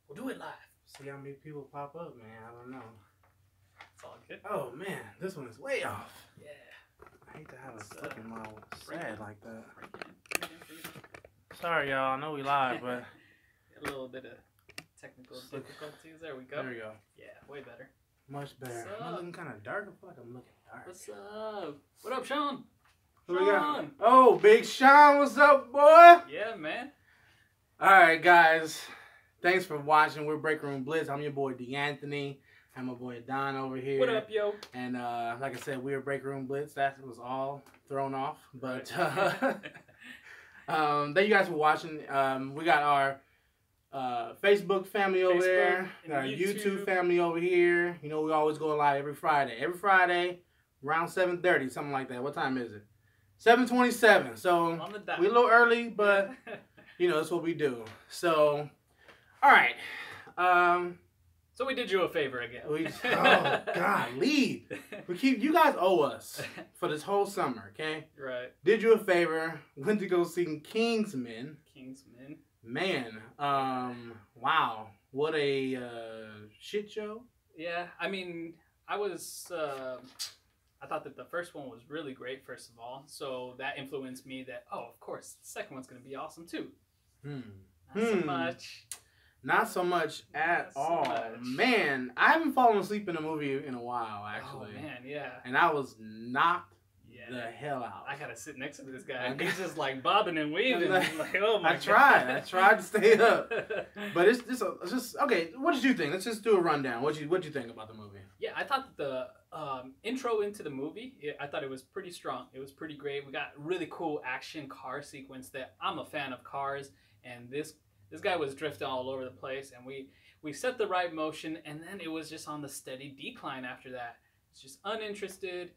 We'll do it live. See how many people pop up, man. I don't know. It's all good. Oh man, this one is way off. Yeah. I hate to have a slip in my sad like that. Bring it. Sorry, y'all. I know we live, but A little bit of technical difficulties. There we go. there we go. Yeah, way better. Much better. What's Am I up? looking kind of dark? I feel like I'm looking dark. What's up? What up, Sean? What we got? Sean! Oh, Big Sean, what's up, boy? Yeah, man. All right, guys. Thanks for watching. We're Break Room Blitz. I'm your boy D'Anthony. I'm my boy Don over here. What up, yo? And like I said, we're Break Room Blitz. That was all thrown off. But thank you guys for watching. We got our Facebook family over there. and Got our YouTube. YouTube family over here. You know, we always go live every Friday. Every Friday, around 7:30, something like that. What time is it? 7:27. So On the dot. we're a little early, but you know, that's what we do. So, all right. So we did you a favor again. Oh God, lead. You guys owe us for this whole summer, okay? Right. Did you a favor, went to go see Kingsman. Kingsman. Man, wow, what a shit show. Yeah, I mean, I thought that the first one was really great, first of all. So that influenced me that, oh, of course, the second one's going to be awesome, too. Not so much. Not so much at all. Man, I haven't fallen asleep in a movie in a while, actually. Oh, man, yeah. And I was knocked the hell out. I gotta sit next to this guy. And he's just like bobbing and weaving. Like, like, oh my I tried to stay up. But it's just okay. What did you think? Let's just do a rundown. What you think about the movie? Yeah, I thought that the intro into the movie, I thought it was pretty strong. It was pretty great. We got really cool action car sequence that I'm a fan of cars, and this guy was drifting all over the place, and we set the right motion, and then it was just on the steady decline after that. It's just uninterested,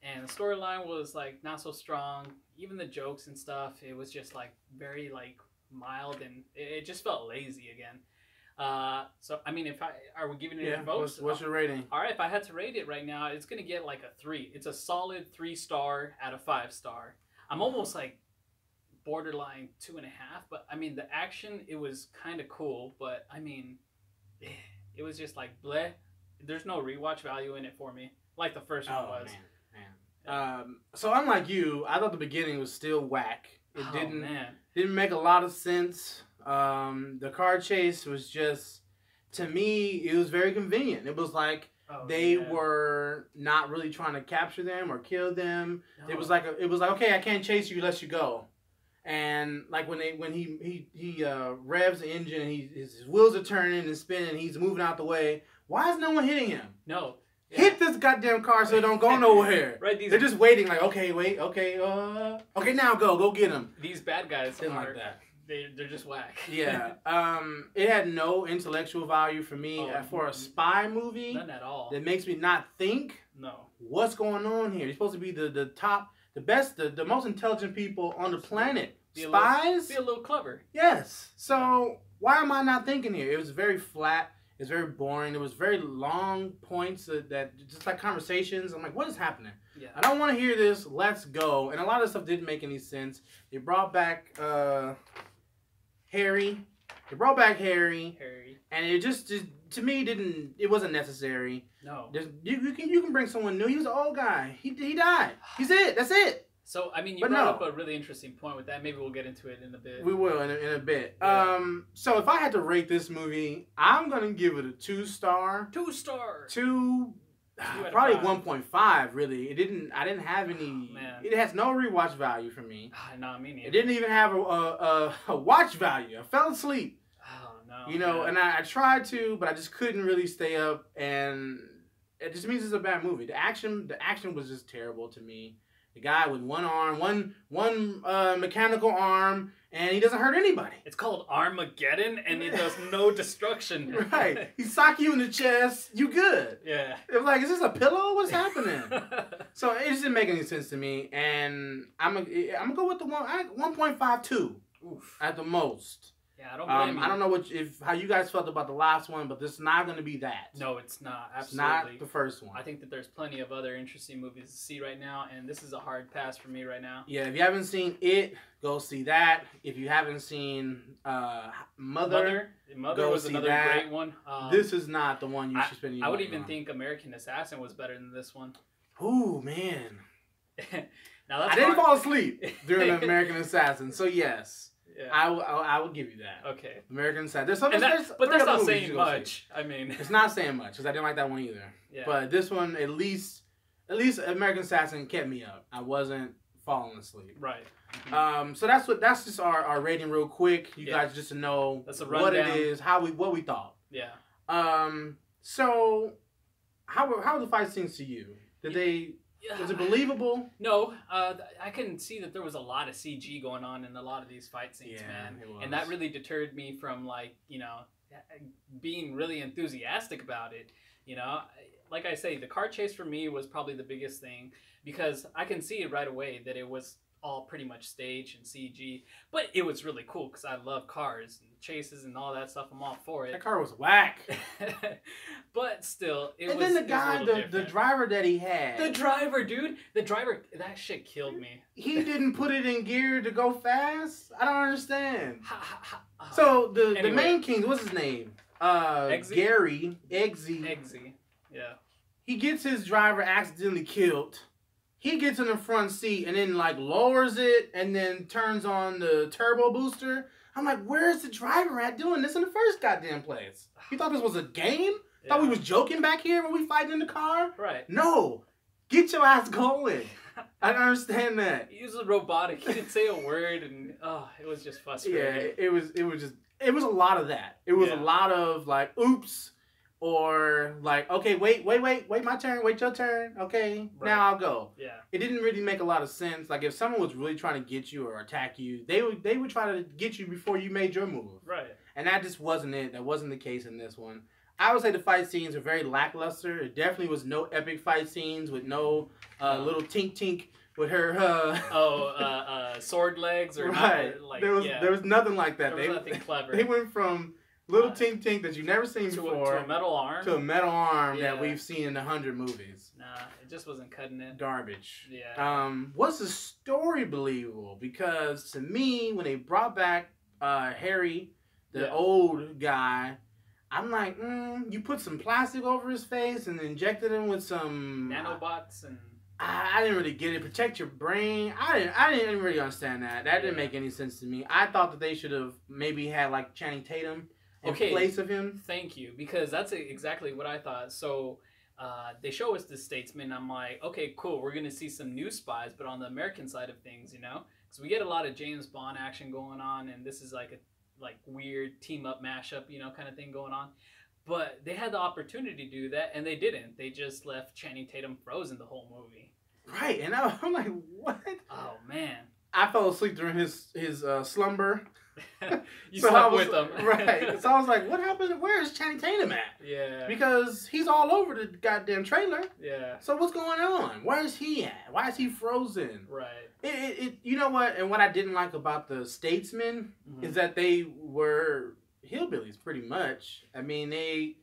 and the storyline was like not so strong. Even the jokes and stuff, it was just like very like mild, and it just felt lazy again. So I mean, are we giving it a vote? What's your rating? All right, if I had to rate it right now, it's gonna get like a 3. It's a solid 3-star out of 5-star. I'm almost like borderline 2.5, but I mean the action, it was kind of cool, but I mean it was just like bleh. There's no rewatch value in it for me like the first one was. Man. So unlike you, I thought the beginning was still whack. It didn't make a lot of sense. The car chase was just, to me, it was very convenient. It was like they were not really trying to capture them or kill them. No. It was like okay, I can't chase you, let you go. And like when he revs the engine and his wheels are turning and spinning, he's moving out the way. Why is no one hitting him? No. Yeah. Hit this goddamn car so it don't go nowhere. Right, they're just waiting like, okay, wait, okay, okay, now go get him. These bad guys didn't like that. They're just whack. Yeah. It had no intellectual value for me for a spy movie. None at all. That makes me not think. No. What's going on here? You're supposed to be the top, the best, the most intelligent people on the planet. Spies? Be a little clever. Yes. So why am I not thinking here? It was very flat. It's very boring. There was very long points that just like conversations. I'm like, what is happening? Yeah. I don't want to hear this. Let's go. And a lot of stuff didn't make any sense. They brought back Harry. They brought back Harry. And it just to me it wasn't necessary. No. You can bring someone new. He was an old guy. He died. He's it. That's it. So, I mean, you brought up a really interesting point with that. Maybe we'll get into it in a bit. We will in a bit. Yeah. So if I had to rate this movie, I'm going to give it a 2-star. 2-star. Probably 1.5, really. I didn't have any. Oh, man. It has no rewatch value for me. No, me neither. It didn't even have a watch value. I fell asleep. Oh, no. You know, and I tried to, but I just couldn't really stay up, and it just means it's a bad movie. The action was just terrible to me. The guy with one arm, one mechanical arm, and he doesn't hurt anybody. It's called Armageddon, and it does no destruction. Right. He sock you in the chest, you good. Yeah. It was like, is this a pillow? What's happening? So it just didn't make any sense to me, and I'm gonna go with the 1.52 at the most. Yeah, I don't blame you. I don't know how you guys felt about the last one, but this is not going to be that. No, it's not. Absolutely. It's not the first one. I think that there's plenty of other interesting movies to see right now, and this is a hard pass for me right now. Yeah, if you haven't seen it, go see that. If you haven't seen Mother was another great one. This is not the one you should spend your I would money even on. think American Assassin was better than this one. Ooh, man. Now that's I didn't fall asleep during American Assassin, so yes. Yeah. I will give you that. Okay. American Assassin. But that's not saying much. I mean, it's not saying much because I didn't like that one either. Yeah. But this one, at least American Assassin kept me up. I wasn't falling asleep. Right. Mm-hmm. So that's just our rating real quick. You guys just to know what it is, what we thought. Yeah. So how were the fight scenes to you? Was it believable? No, I can see that there was a lot of CG going on in a lot of these fight scenes, man. It was. And that really deterred me from, like, being really enthusiastic about it. Like I say, the car chase for me was probably the biggest thing because I can see it right away that it was all pretty much staged and CG, but it was really cool because I love cars and chases and all that stuff. I'm all for it. That car was whack. But still, and then the guy, the driver that he had. The driver, dude. The driver, that shit killed me. He didn't put it in gear to go fast? I don't understand. So the main king, what's his name? Gary. Eggsy. Yeah. He gets his driver accidentally killed. He gets in the front seat and then like lowers it and then turns on the turbo booster. I'm like, where's the driver at doing this in the first goddamn place? You thought this was a game? Yeah. Thought we was joking back here when we fighting in the car? Right. No. Get your ass going. I don't understand that. He was robotic. He didn't say a word and it was just frustrating. Yeah, it was a lot of that. It was a lot of like, oops. Or like, okay, wait, my turn, wait your turn, okay, now I'll go. Yeah. It didn't really make a lot of sense. Like if someone was really trying to get you or attack you, they would try to get you before you made your move. Right. And that just wasn't it. That wasn't the case in this one. I would say the fight scenes are very lackluster. It definitely was no epic fight scenes with no little tink with her. Sword legs or right. Like there was nothing like that. There was nothing clever. They went from little tink that you've never seen before. To a metal arm. To a metal arm that we've seen in 100 movies. Nah, it just wasn't cutting it. Garbage. Yeah. Was the story believable? Because to me, when they brought back Harry, the old guy, I'm like, you put some plastic over his face and injected him with some nanobots and. I didn't really get it. Protect your brain. I didn't really understand that. That didn't make any sense to me. I thought that they should have maybe had like Channing Tatum in place of him. Thank you, because that's exactly what I thought. So they show us the Statesman. I'm like, okay, cool. We're gonna see some new spies, but on the American side of things, because we get a lot of James Bond action going on, and this is like a weird team up mashup, kind of thing going on. But they had the opportunity to do that, and they didn't. They just left Channing Tatum frozen the whole movie. Right, and I'm like, what? Oh man! I fell asleep during his slumber. You slept with him, right? So I was like, what happened? Where is Channing Tatum at? Yeah. Because he's all over the goddamn trailer. Yeah. So what's going on? Where is he at? Why is he frozen? Right. It you know what? And what I didn't like about the Statesmen is that they were hillbillies pretty much. I mean, they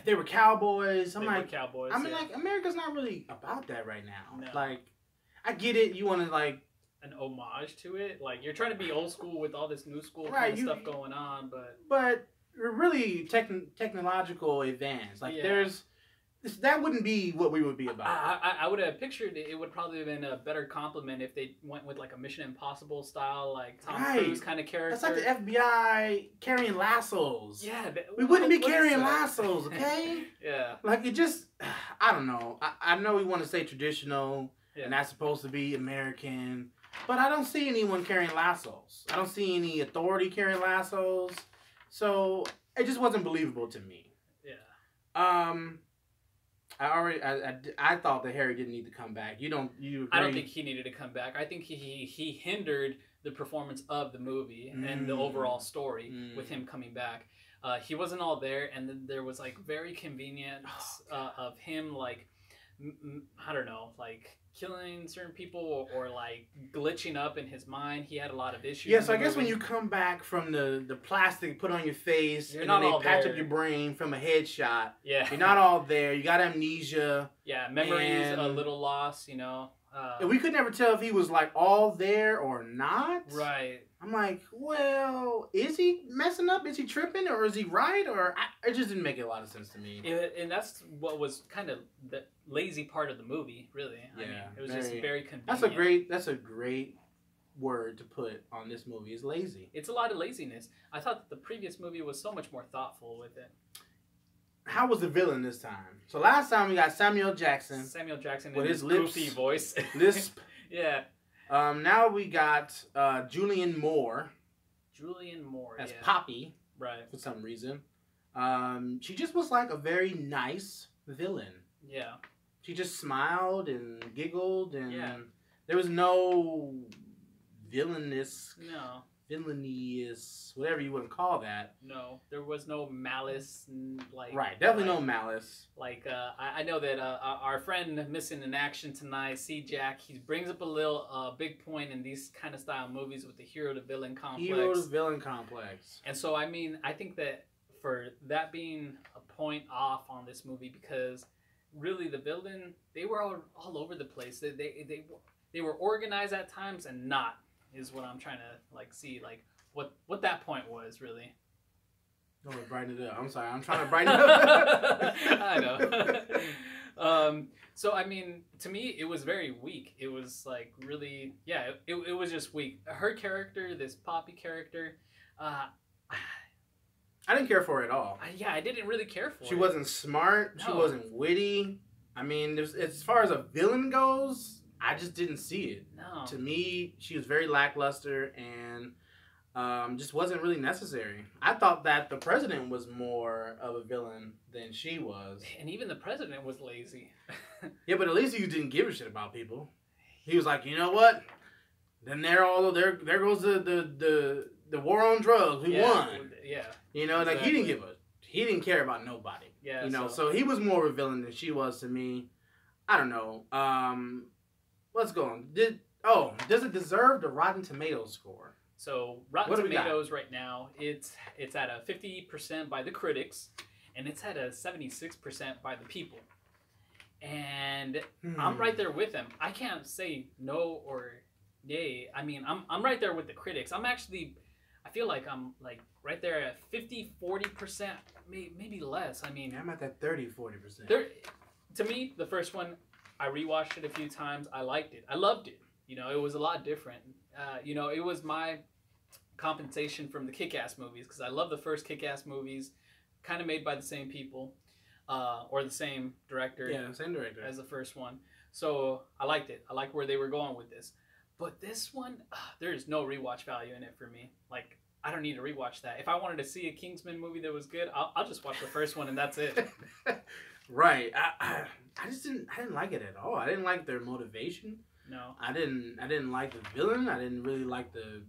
were cowboys. I'm like cowboys. I mean, like America's not really about that right now. No. Like, I get it. You want to like an homage to it. Like you're trying to be old school with all this new school kind of stuff going on, but really technological advance. Like that wouldn't be what we would be about. I would have pictured it would probably have been a better compliment if they went with like a Mission Impossible style, like Tom Cruise kind of character. That's like the FBI carrying lassos. Yeah. We wouldn't be carrying lassos, okay? Yeah. Like it just, I don't know. I know we want to say traditional and that's supposed to be American, but I don't see anyone carrying lassos. I don't see any authority carrying lassos. So it just wasn't believable to me. Yeah. I thought that Harry didn't need to come back. You agree? I don't think he needed to come back. I think he hindered the performance of the movie and the overall story with him coming back. He wasn't all there, and then there was like very convenient of him like I don't know, like killing certain people or like glitching up in his mind. He had a lot of issues. Yeah, so I guess when you come back from the plastic put on your face, you're and not then they all patch there. up your brain from a headshot. Yeah, you're not all there. You got amnesia. Yeah, memories a little lost. You know. And we could never tell if he was like all there or not. Right. I'm like, well, is he messing up? Is he tripping, or is he right? Or it just didn't make a lot of sense to me. And that's what was kind of the lazy part of the movie, really. Yeah, I mean, it was just very convenient. That's a great word to put on this movie. Is lazy. It's a lot of laziness. I thought that the previous movie was so much more thoughtful with it. How was the villain this time? So last time we got Samuel Jackson. With his goofy voice. Lisp. Yeah. Now we got Julianne Moore. As Poppy. Right. For some reason. She just was like a very nice villain. Yeah. She just smiled and giggled, and there was no villainous. No. Villainous, whatever you want to call that. No, there was no malice, like right, definitely no malice. Like I know that our friend Missing in Action Tonight, C Jack, he brings up a little big point in these kind of style movies with the hero to villain complex. And so I mean, I think that for that being a point off on this movie, because really the villain, they were all over the place. They were organized at times and not. Is what I'm trying to like see, like what that point was really. No, brighten it up. I'm sorry, I'm trying to brighten it up. I know. So I mean, to me, it was very weak. It was like really, yeah, it was just weak. Her character, this Poppy character, I didn't care for her at all. I didn't really care for her. She wasn't smart. No. She wasn't witty. I mean, as far as a villain goes, I just didn't see it. No. To me, she was very lackluster and just wasn't really necessary. I thought that the president was more of a villain than she was. And even the president was lazy. Yeah, but at least he didn't give a shit about people. He was like, you know what? Then there goes the war on drugs. We won. Yeah. You know, exactly. Like he didn't care about nobody. Yeah. You know, so he was more of a villain than she was to me. I don't know. Let's go on. Does it deserve the Rotten Tomatoes score? So Rotten Tomatoes right now, it's at a 50% by the critics, and it's at a 76% by the people. And I'm right there with them. I can't say no or yay. I mean, I'm right there with the critics. I feel like I'm like right there at 50-40%, maybe less. I mean, I'm at that 30-40%. To me, the first one, I rewatched it a few times. I liked it. I loved it. You know, it was a lot different. You know, it was my compensation from the Kick-Ass movies, because I love the first Kick-Ass movies, kind of made by the same people, or the same director. Yeah, same director as the first one. So I liked it. I liked where they were going with this. But this one, there's no rewatch value in it for me. Like, I don't need to rewatch that. If I wanted to see a Kingsman movie that was good, I'll just watch the first one and that's it. Right. I didn't like it at all. I didn't like their motivation. No. I didn't like the villain. I didn't really like the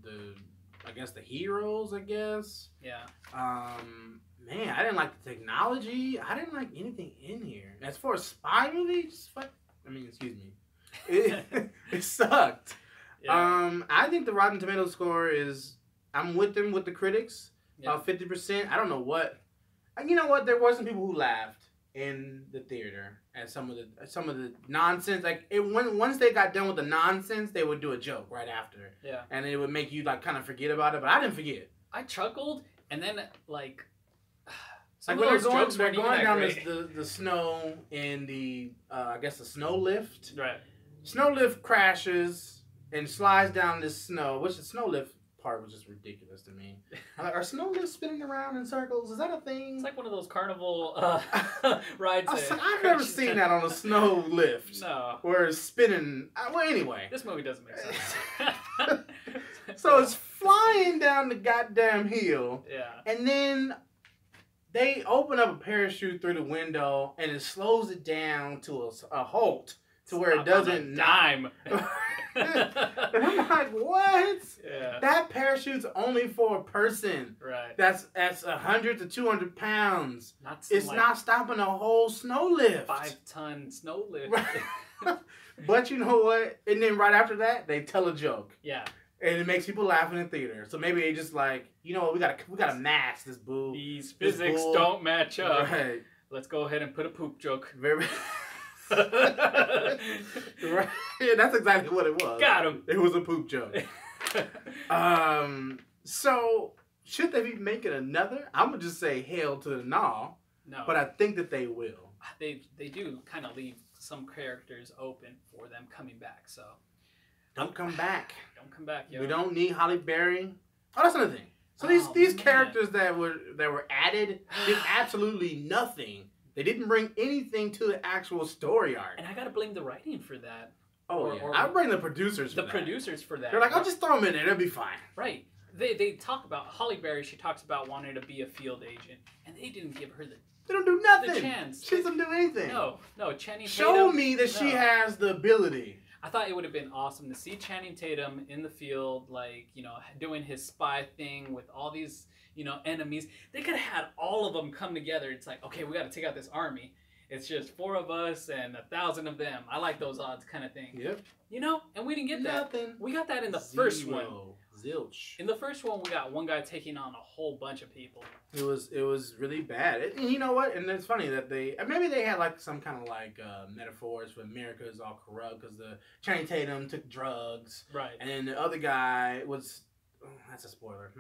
I guess the heroes, I guess. Yeah. Man, I didn't like the technology. I didn't like anything in here. As for a spy movie, excuse me. It sucked. Yeah. I think the Rotten Tomatoes score is, I'm with them with the critics. Yeah. 50%. I don't know what. You know what? There were some people who laughed in the theater at some of the nonsense. Like once they got done with the nonsense, they would do a joke right after. Yeah. And it would make you like kind of forget about it. But I didn't forget. I chuckled, and then like. Like when they're going down the snow in the I guess the snow lift. Right. Snow lift crashes and slides down this snow, which the snow lift part was just ridiculous to me. I'm like, are snow lifts spinning around in circles? Is that a thing? It's like one of those carnival rides. I've never seen that on a snow lift. No. Where it's spinning. Well, anyway. This movie doesn't make sense. So it's flying down the goddamn hill. Yeah. And then they open up a parachute through the window and it slows it down to a halt to where it doesn't dime. And I'm like, what? Yeah. That parachute's only for a person. Right. That's 100 to 200 pounds. It's like not stopping a whole snow lift. 5-ton snow lift. Right. But you know what? And then right after that, they tell a joke. Yeah. And it makes people laugh in the theater. So maybe they just like, you know what? We gotta match this bull. These physics don't match up. Right. Let's go ahead and put a poop joke. Very. Right. Yeah, that's exactly what it was. Got him. It was a poop joke. So should they be making another? I'm gonna just say hell to the no. No. But I think that they will. They do kind of leave some characters open for them coming back. So don't come back. Don't come back, yo. We don't need Halle Berry. Oh, that's another thing. So these characters that were added did absolutely nothing. They didn't bring anything to the actual story arc. And I gotta blame the writing for that. Oh, yeah. I blame the producers for that. Producers for that. They're like, I'll just throw them in there. They'll be fine. Right. They talk about, Halle Berry, she talks about wanting to be a field agent. And they didn't give her They don't do nothing. the chance. She doesn't do anything. No. Channing Tatum. Show me that she has the ability. I thought it would have been awesome to see Channing Tatum in the field, like, doing his spy thing with all these, enemies. They could have had all of them come together. It's like, okay, we got to take out this army. It's just 4 of us and 1,000 of them. I like those odds kind of thing. Yep. And we didn't get Nothing. that. We got that in the first one. Zilch. In the first one, we got one guy taking on a whole bunch of people. It was really bad. And you know what? And it's funny that maybe they had like some kind of like metaphors for America is all corrupt because the Channing Tatum took drugs. Right. And then the other guy was. Oh, that's a spoiler.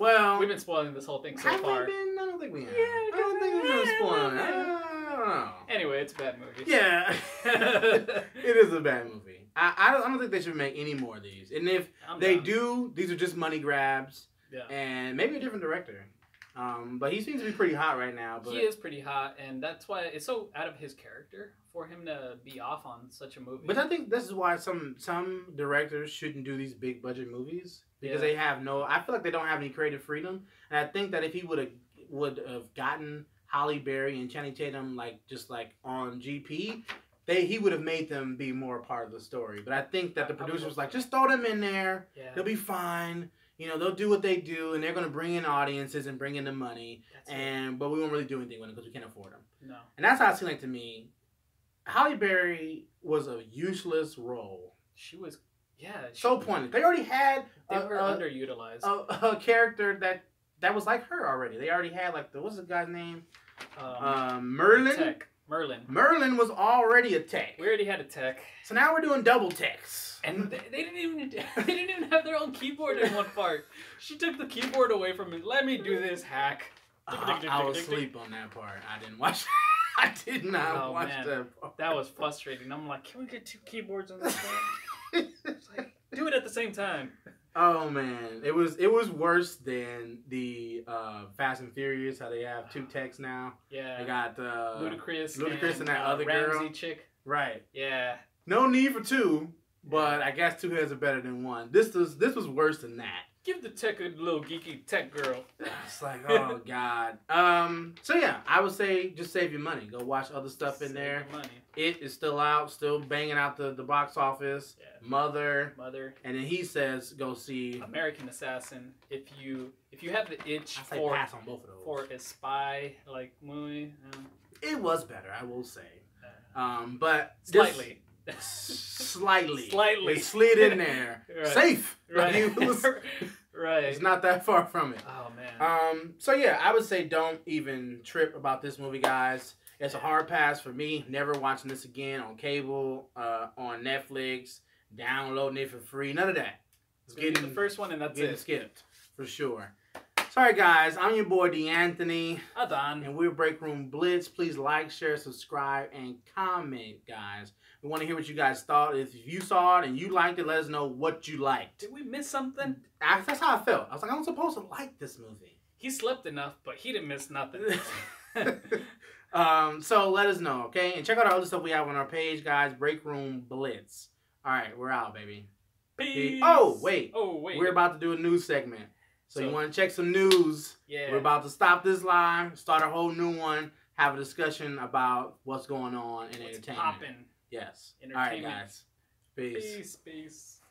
Well, we've been spoiling this whole thing so far. I don't think we have. Yeah, I don't think we've been spoiling it. I don't know. Anyway, it's a bad movie. Yeah. It is a bad movie. I don't think they should make any more of these. And if they do, these are just money grabs. Yeah. And maybe a different director. But he seems to be pretty hot right now. But he is pretty hot, and that's why it's so out of his character for him to be off on such a movie. But I think this is why some directors shouldn't do these big budget movies. Because they have I feel like they don't have any creative freedom. And I think that if he would have gotten Halle Berry and Channing Tatum just on GP, he would have made them be more a part of the story. But I think that the producer was like, just throw them in there. Yeah. They'll be fine. They'll do what they do, and they're going to bring in audiences and bring in the money. But we won't really do anything with them because we can't afford them. No. And that's how it seemed like to me. Halle Berry was a useless role. She was, so pointless. They already had underutilized a character that was like her already. They already had what's the guy's name? Merlin. Tech. Merlin was already a tech. We already had a tech. So now we're doing double techs. And they didn't even have their own keyboard in one part. She took the keyboard away from me. Let me do this hack. I was asleep on that part. I didn't watch. I did not watch that part. That was frustrating. I'm like, can we get 2 keyboards on this thing? It's like, do it at the same time. Oh man, it was worse than the Fast and Furious. How they have 2 techs now. Yeah. They got Ludacris and that other Ramsey girl. chick. Right. Yeah. No need for 2, but I guess 2 heads are better than 1. This was worse than that. Give the tech a little geeky tech girl. It's like, oh god. So yeah, I would say just save your money. Go watch other stuff in there. Money. It is still out, still banging out the box office. Yeah. Mother. And then he says go see American Assassin. If you have the itch pass on both of those. for a spy movie. It was better, I will say. But slightly. Slightly. It slid in there. Right. Safe. Right. Right. It's not that far from it. Oh man. So yeah, I would say don't even trip about this movie, guys. It's a hard pass for me. Never watching this again on cable, on Netflix, downloading it for free. None of that. It's getting the first one and that's it. Skipped for sure. Sorry guys, I'm your boy D'Anthony. Adon. And we're Break Room Blitz. Please like, share, subscribe, and comment, guys. We want to hear what you guys thought. If you saw it and you liked it, let us know what you liked. Did we miss something? That's how I felt. I was like, I'm supposed to like this movie. He slept enough, but he didn't miss nothing. So let us know, okay? And check out our other stuff we have on our page, guys. Break Room Blitz. All right, we're out, baby. Peace. Oh, wait. We're about to do a news segment. So you want to check some news. Yeah. We're about to stop this live, start a whole new one, have a discussion about what's going on in entertainment. Popping. Yes. All right, Entertainment. guys. Peace. Peace.